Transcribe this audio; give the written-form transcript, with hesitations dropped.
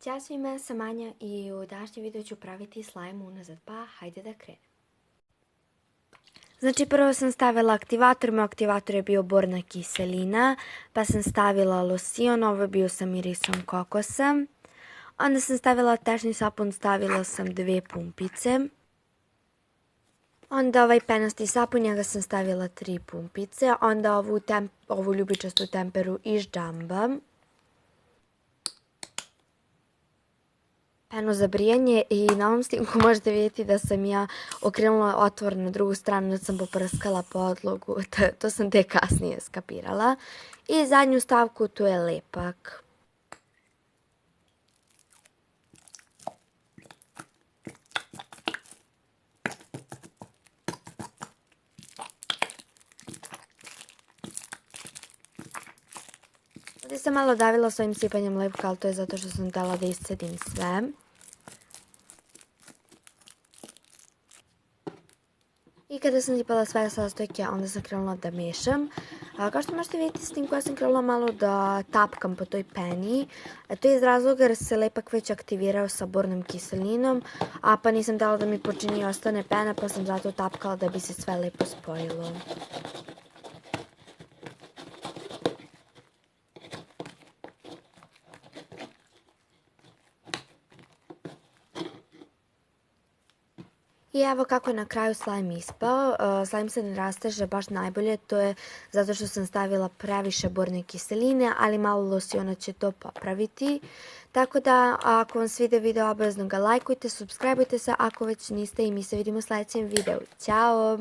Ćao svima, ja sam Anja i u današnjem videu ću praviti slajm unazad, pa hajde da krenem. Znači prvo sam stavila aktivator, moj aktivator je bio borna kiselina, pa sam stavila losion, ovo je bio sa mirisom kokosa. Onda sam stavila tečni sapun, stavila sam 2 pumpice. Onda ovaj penasti sapun, njega sam stavila 3 pumpice. Onda ovu ljubičastu temperu iz Jamba. Penu za brijanje i na ovom snimku možete vidjeti da sam ja okrenula otvor na drugu stranu, da sam poprskala podlogu, to sam te kasnije skapirala. I zadnju stavku tu je lepak. Ovdje sam malo davila s ovim sipanjem lepka, ali to je zato što sam htjela da iscedim sve. I kada sam sipala sve sastojke, onda sam krenula da mešam. Kao što možete vidjeti, s tim koja sam krenula malo da tapkam po toj peni. To je iz razloga jer se lepak već aktivirao sa bornom kiselinom, a pa nisam dala da mi počini i ostane pena, pa sam zato tapkala da bi se sve lepo spojilo. I evo kako je na kraju slajm ispao. Slajm se ne rasteže baš najbolje, to je zato što sam stavila previše borne kiseline, ali malo losiona će to popraviti. Tako da ako vam svide video, obavezno ga lajkujte, subscribeujte se ako već niste i mi se vidimo u sljedećem videu. Ćao!